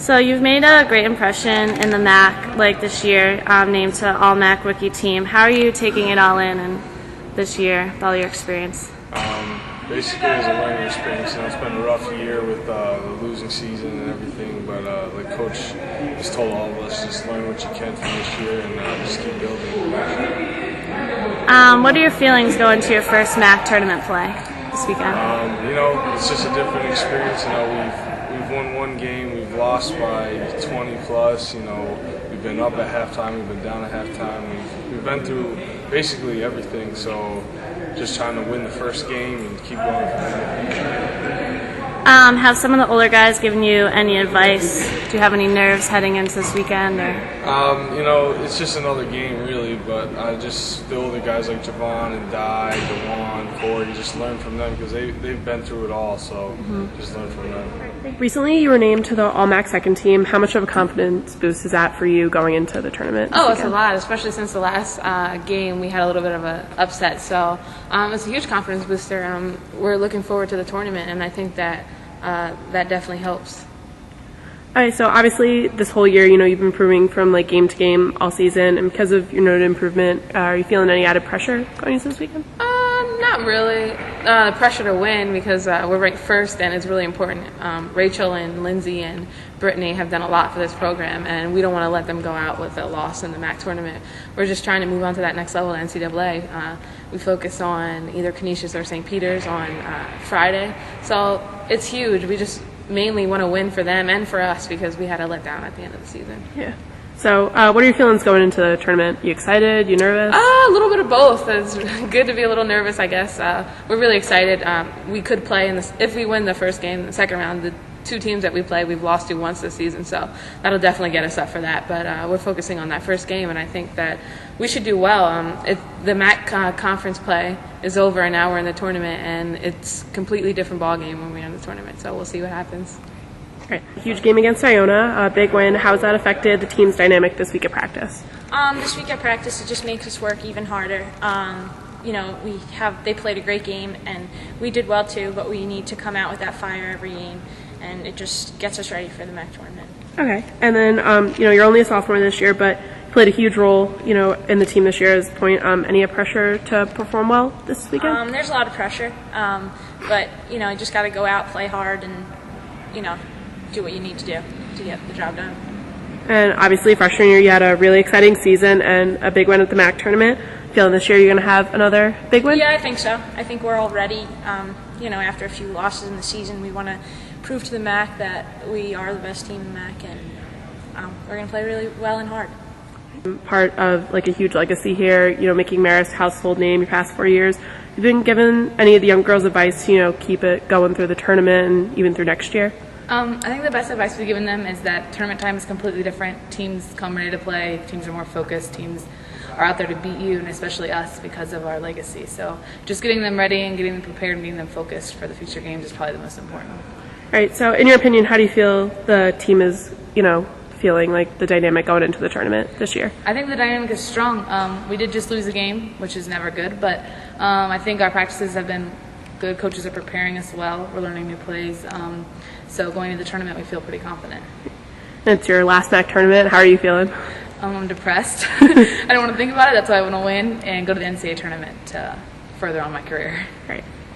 So you've made a great impression in the MAAC like this year, named to All MAAC rookie team. How are you taking it all in and this year with all your experience? Basically, as a learning experience, it's been a rough year with the losing season and everything. But like Coach has told all of us, just learn what you can from this year and just keep building. What are your feelings going to your first MAAC tournament play this weekend? It's just a different experience. We've won one game, we've lost by 20 plus. We've been up at halftime, we've been down at halftime. We've been through basically everything. So just trying to win the first game and keep going from there. Have some of the older guys given you any advice? Do you have any nerves heading into this weekend? It's just another game, really, but I just feel the guys like Javon and Di, DeJuan, Corey, just learn from them because they've been through it all, so just learn from them. Recently, you were named to the All MAAC second team. How much of a confidence boost is that for you going into the tournament? Oh, it's a lot, especially since the last game we had a little bit of an upset. So it's a huge confidence booster. We're looking forward to the tournament, and I think that that definitely helps. All right, so obviously this whole year, you've been improving from game to game all season, and because of your noted improvement, are you feeling any added pressure going into this weekend? Not really. The pressure to win because we're ranked first and it's really important. Rachel and Lynzee and Brittany have done a lot for this program, and we don't want to let them go out with a loss in the MAAC tournament. We're just trying to move on to that next level in NCAA. We focus on either Canisius or St. Peter's on Friday. So it's huge. We just mainly want to win for them and for us because we had a letdown at the end of the season. Yeah. So what are your feelings going into the tournament? You excited? You nervous? A little bit of both. It's good to be a little nervous, I guess. We're really excited. We could play if we win the first game, the second round. The two teams that we play, we've lost to once this season, so that'll definitely get us up for that. But we're focusing on that first game, and I think that we should do well. The MAAC conference play is over, and now we're in the tournament, and it's a completely different ball game when we're in the tournament. So we'll see what happens. Right. Huge game against Iona, a big win. How has that affected the team's dynamic this week at practice? This week at practice, it just makes us work even harder. They played a great game, and we did well too, but we need to come out with that fire every game, and it just gets us ready for the MAAC tournament. Okay. And then, you're only a sophomore this year, but you played a huge role, in the team this year as a point. Any pressure to perform well this weekend? There's a lot of pressure, but, you just got to go out, play hard, and, do what you need to do to get the job done. And obviously, freshman year, you had a really exciting season and a big win at the MAAC tournament. Feeling this year you're going to have another big win? Yeah, I think so. I think we're all ready. After a few losses in the season, we want to prove to the MAAC that we are the best team in the MAAC, and we're going to play really well and hard. Part of a huge legacy here, making Marist a household name your past 4 years. You've been given any of the young girls advice to, keep it going through the tournament and even through next year? I think the best advice we've given them is that tournament time is completely different. Teams come ready to play. Teams are more focused. Teams are out there to beat you, and especially us because of our legacy. So just getting them ready and getting them prepared and getting them focused for the future games is probably the most important. All right. So in your opinion, how do you feel the team is, feeling like the dynamic going into the tournament this year? I think the dynamic is strong. We did just lose a game, which is never good, but I think our practices have been good. Coaches are preparing us well. We're learning new plays. So going into the tournament, we feel pretty confident. It's your last MAAC tournament. How are you feeling? I'm depressed. I don't want to think about it. That's why I want to win and go to the NCAA tournament to further on my career. All right.